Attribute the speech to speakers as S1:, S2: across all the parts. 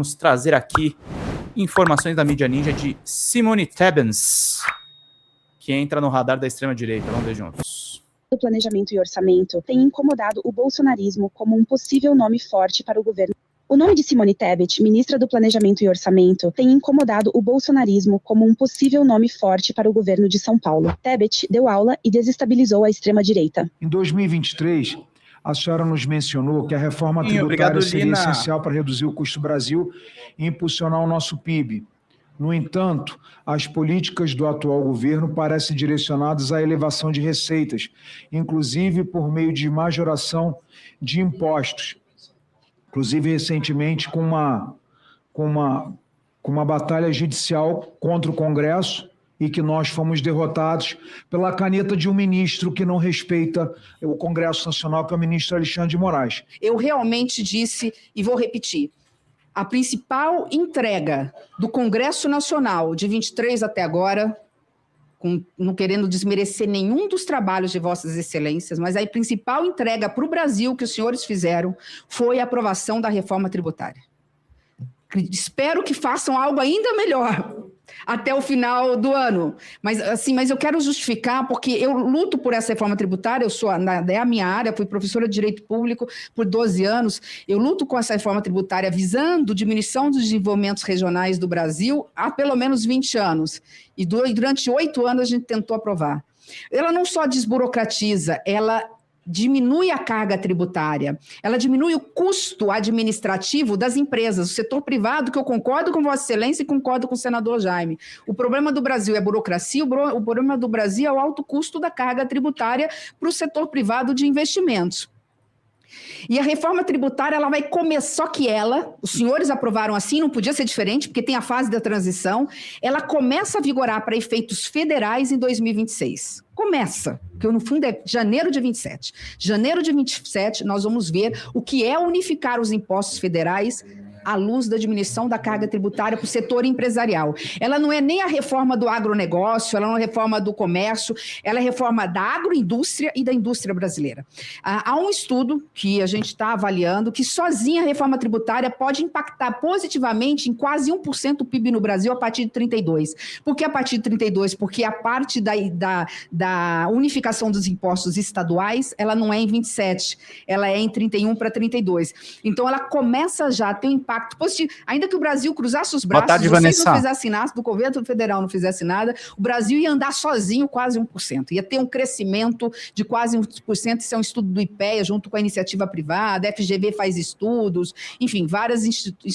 S1: vamos trazer aqui informações da mídia ninja de Simone Tebet, que entra no radar da extrema-direita. Vamos ver juntos.
S2: O Planejamento e Orçamento tem incomodado o bolsonarismo como um possível nome forte para o governo. O nome de Simone Tebet, ministra do Planejamento e Orçamento, tem incomodado o bolsonarismo como um possível nome forte para o governo de São Paulo. Tebet deu aula e desestabilizou a extrema-direita.
S3: Em 2023, a senhora nos mencionou que a reforma tributária seria essencial para reduzir o custo do Brasil e impulsionar o nosso PIB. No entanto, as políticas do atual governo parecem direcionadas à elevação de receitas, inclusive por meio de majoração de impostos. Inclusive, recentemente, com uma batalha judicial contra o Congresso, e que nós fomos derrotados pela caneta de um ministro que não respeita o Congresso Nacional, que é o ministro Alexandre de Moraes.
S4: Eu realmente disse, e vou repetir, a principal entrega do Congresso Nacional de 23 até agora, não querendo desmerecer nenhum dos trabalhos de Vossas Excelências, mas a principal entrega para o Brasil que os senhores fizeram foi a aprovação da reforma tributária. Espero que façam algo ainda melhor até o final do ano. Mas eu quero justificar, porque eu luto por essa reforma tributária, é a minha área, fui professora de Direito Público por 12 anos, eu luto com essa reforma tributária visando diminuição dos desenvolvimentos regionais do Brasil há pelo menos 20 anos. E durante 8 anos a gente tentou aprovar. Ela não só desburocratiza, ela diminui a carga tributária, ela diminui o custo administrativo das empresas, o setor privado, que eu concordo com Vossa Excelência e concordo com o senador Jaime. O problema do Brasil é burocracia, o problema do Brasil é o alto custo da carga tributária para o setor privado de investimentos. E a reforma tributária, ela vai começar, só que os senhores aprovaram assim, não podia ser diferente, porque tem a fase da transição, ela começa a vigorar para efeitos federais em 2026. Começa, porque no fundo é janeiro de 27. Janeiro de 27, nós vamos ver o que é unificar os impostos federais à luz da diminuição da carga tributária para o setor empresarial. Ela não é nem a reforma do agronegócio, ela não é a reforma do comércio, ela é a reforma da agroindústria e da indústria brasileira. Há um estudo que a gente está avaliando que sozinha a reforma tributária pode impactar positivamente em quase 1% do PIB no Brasil a partir de 32. Por que a partir de 32? Porque a parte da unificação dos impostos estaduais, ela não é em 27, ela é em 31 para 32. Então, ela começa já a ter um impacto positivo. Ainda que o Brasil cruzasse os braços, vocês não fizessem nada, do governo federal não fizesse nada, o Brasil ia andar sozinho quase 1%. Ia ter um crescimento de quase 1%, isso é um estudo do IPEA, junto com a iniciativa privada, a FGV faz estudos, enfim, várias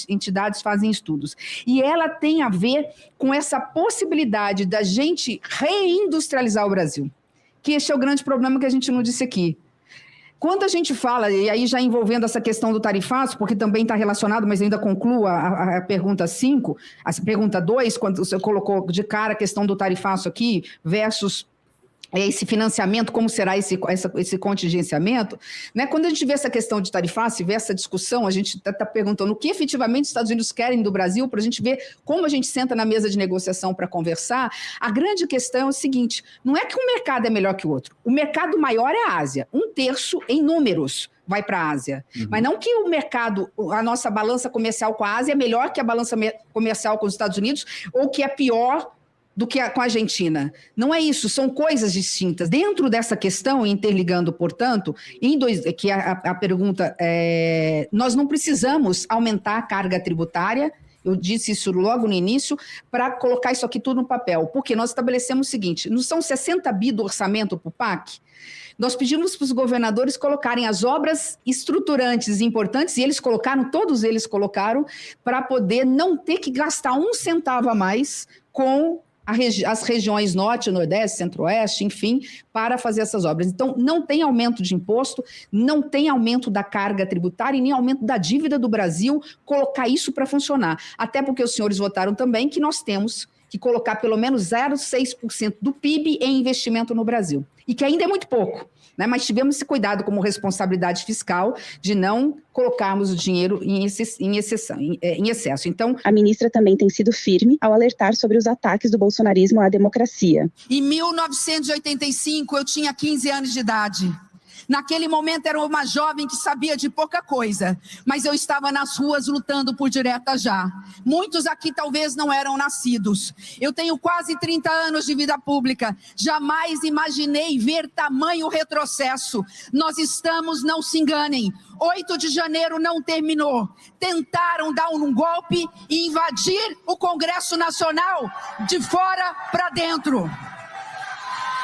S4: entidades fazem estudos. E ela tem a ver com essa possibilidade da gente reindustrializar o Brasil, que esse é o grande problema que a gente não disse aqui. Quando a gente fala, e aí já envolvendo essa questão do tarifaço, porque também está relacionado, mas ainda concluo a pergunta 5, a pergunta 2, quando você colocou de cara a questão do tarifaço aqui, versus esse financiamento, como será esse contingenciamento, né? Quando a gente vê essa questão de tarifaço e vê essa discussão, a gente está perguntando o que efetivamente os Estados Unidos querem do Brasil, para a gente ver como a gente senta na mesa de negociação para conversar. A grande questão é o seguinte, não é que um mercado é melhor que o outro, o mercado maior é a Ásia, 1/3 em números vai para a Ásia, mas não que o mercado, a nossa balança comercial com a Ásia é melhor que a balança comercial com os Estados Unidos, ou que é pior do que com a Argentina. Não é isso, são coisas distintas. Dentro dessa questão, interligando, portanto, que a pergunta é, nós não precisamos aumentar a carga tributária, eu disse isso logo no início, para colocar isso aqui tudo no papel, porque nós estabelecemos o seguinte, não são 60 bi do orçamento para o PAC? Nós pedimos para os governadores colocarem as obras estruturantes importantes, e todos eles colocaram, para poder não ter que gastar um centavo a mais com as regiões norte, nordeste, centro-oeste, enfim, para fazer essas obras. Então, não tem aumento de imposto, não tem aumento da carga tributária e nem aumento da dívida do Brasil, colocar isso para funcionar. Até porque os senhores votaram também que nós temos que colocar pelo menos 0,6% do PIB em investimento no Brasil. E que ainda é muito pouco, né? Mas tivemos esse cuidado como responsabilidade fiscal de não colocarmos o dinheiro em excesso. Então,
S2: a ministra também tem sido firme ao alertar sobre os ataques do bolsonarismo à democracia.
S5: Em 1985, eu tinha 15 anos de idade.
S4: Naquele momento era uma jovem que sabia de pouca coisa, mas eu estava nas ruas lutando por Direta Já. Muitos aqui talvez não eram nascidos. Eu tenho quase 30 anos de vida pública. Jamais imaginei ver tamanho retrocesso. Nós estamos, não se enganem, 8 de janeiro não terminou. Tentaram dar um golpe e invadir o Congresso Nacional de fora para dentro.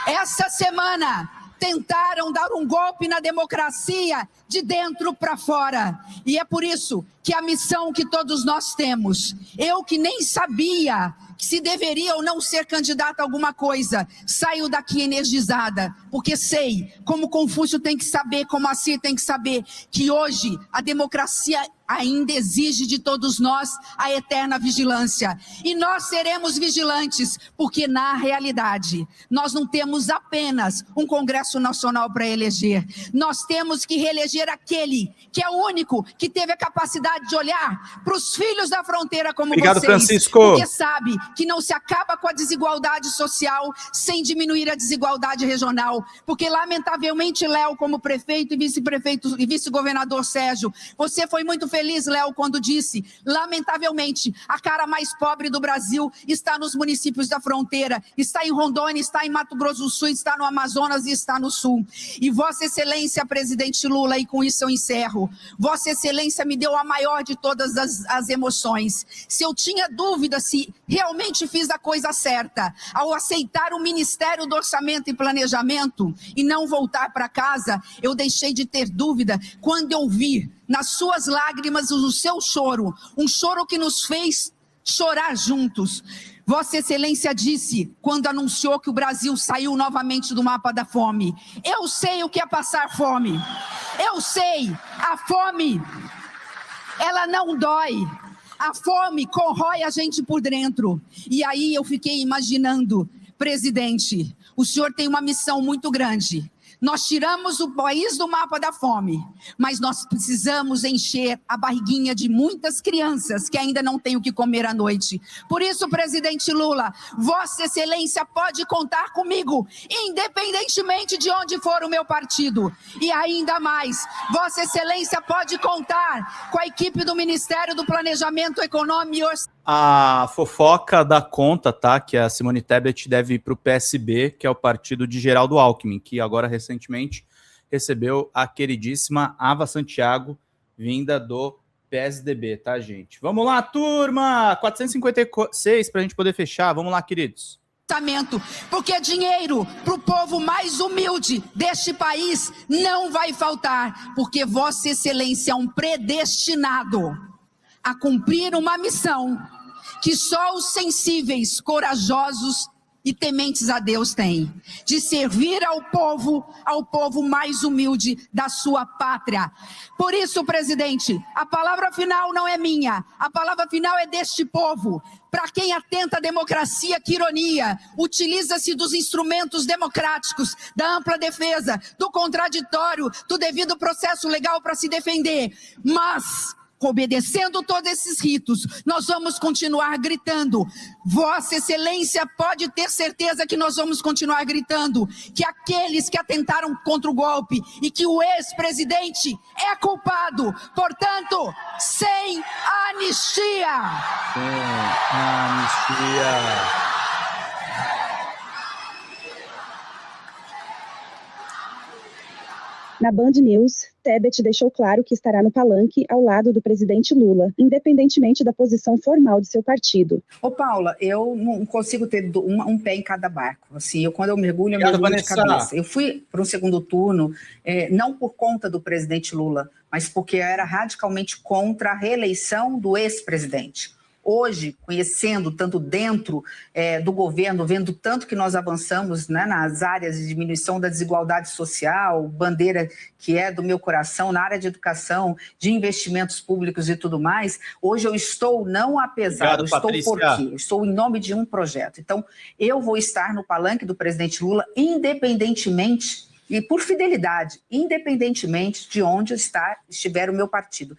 S4: Essa semana tentaram dar um golpe na democracia de dentro para fora. E é por isso que a missão que todos nós temos, eu que nem sabia se deveria ou não ser candidata a alguma coisa, saio daqui energizada, porque sei, como Confúcio tem que saber, como a CIR tem que saber, que hoje a democracia ainda exige de todos nós a eterna vigilância. E nós seremos vigilantes, porque na realidade, nós não temos apenas um Congresso Nacional para eleger. Nós temos que reeleger aquele que é o único que teve a capacidade de olhar para os filhos da fronteira como
S1: Obrigado,
S4: vocês.
S1: Francisco.
S4: Porque sabe que não se acaba com a desigualdade social sem diminuir a desigualdade regional. Porque, lamentavelmente, Léo, como prefeito e vice-prefeito e vice-governador Sérgio, você foi muito feliz, Léo, quando disse, lamentavelmente, a cara mais pobre do Brasil está nos municípios da fronteira, está em Rondônia, está em Mato Grosso do Sul, está no Amazonas e está no Sul. E Vossa Excelência, presidente Lula, e com isso eu encerro, Vossa Excelência me deu a maior de todas as emoções. Se eu tinha dúvida se realmente fiz a coisa certa ao aceitar o Ministério do Orçamento e Planejamento e não voltar para casa, eu deixei de ter dúvida quando eu vi nas suas lágrimas o seu choro, um choro que nos fez chorar juntos. Vossa Excelência disse, quando anunciou que o Brasil saiu novamente do mapa da fome, eu sei o que é passar fome, eu sei, a fome, ela não dói, a fome corrói a gente por dentro. E aí eu fiquei imaginando, presidente, o senhor tem uma missão muito grande. Nós tiramos o país do mapa da fome, mas nós precisamos encher a barriguinha de muitas crianças que ainda não têm o que comer à noite. Por isso, presidente Lula, Vossa Excelência pode contar comigo, independentemente de onde for o meu partido. E ainda mais, Vossa Excelência pode contar com a equipe do Ministério do Planejamento Econômico e Orçamento.
S1: A fofoca da conta, tá? Que a Simone Tebet deve ir para o PSB, que é o partido de Geraldo Alckmin, que agora recentemente recebeu a queridíssima Ava Santiago, vinda do PSDB, tá, gente? Vamos lá, turma! 456 para a gente poder fechar. Vamos lá, queridos.
S4: Porque dinheiro para o povo mais humilde deste país não vai faltar, porque Vossa Excelência é um predestinado a cumprir uma missão que só os sensíveis, corajosos e tementes a Deus têm, de servir ao povo mais humilde da sua pátria. Por isso, presidente, a palavra final não é minha, a palavra final é deste povo. Para quem atenta à democracia, que ironia, utiliza-se dos instrumentos democráticos, da ampla defesa, do contraditório, do devido processo legal para se defender, mas obedecendo todos esses ritos, nós vamos continuar gritando. Vossa Excelência pode ter certeza que nós vamos continuar gritando que aqueles que atentaram contra o golpe e que o ex-presidente é culpado, portanto, sem anistia.
S1: Sem anistia.
S2: Na Band News, Tebet deixou claro que estará no palanque ao lado do presidente Lula, independentemente da posição formal de seu partido.
S4: Ô Paula, eu não consigo ter um pé em cada barco. Assim, quando eu mergulho, de cabeça. Eu fui para o segundo turno, não por conta do presidente Lula, mas porque eu era radicalmente contra a reeleição do ex-presidente. Hoje, conhecendo tanto dentro do governo, vendo tanto que nós avançamos, né, nas áreas de diminuição da desigualdade social, bandeira que é do meu coração, na área de educação, de investimentos públicos e tudo mais, hoje eu estou não apesar, eu estou por quê? Eu estou em nome de um projeto. Então, eu vou estar no palanque do presidente Lula, independentemente, e por fidelidade, independentemente de onde estiver o meu partido.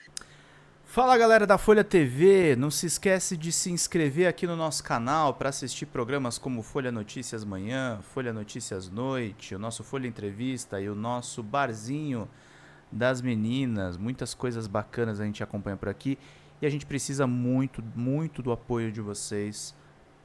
S1: Fala galera da Folha TV, não se esquece de se inscrever aqui no nosso canal para assistir programas como Folha Notícias Manhã, Folha Notícias Noite, o nosso Folha Entrevista e o nosso Barzinho das Meninas. Muitas coisas bacanas a gente acompanha por aqui e a gente precisa muito, muito do apoio de vocês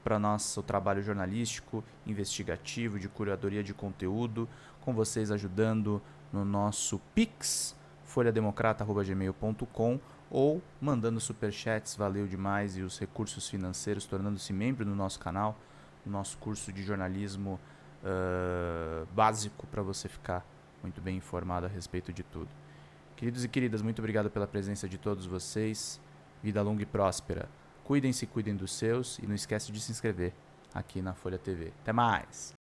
S1: para nosso trabalho jornalístico, investigativo, de curadoria de conteúdo, com vocês ajudando no nosso Pix, folhademocrata@gmail.com, ou mandando superchats, valeu demais, e os recursos financeiros, tornando-se membro do nosso canal, no nosso curso de jornalismo básico, para você ficar muito bem informado a respeito de tudo. Queridos e queridas, muito obrigado pela presença de todos vocês. Vida longa e próspera. Cuidem-se, cuidem dos seus, e não esquece de se inscrever aqui na Folha TV. Até mais!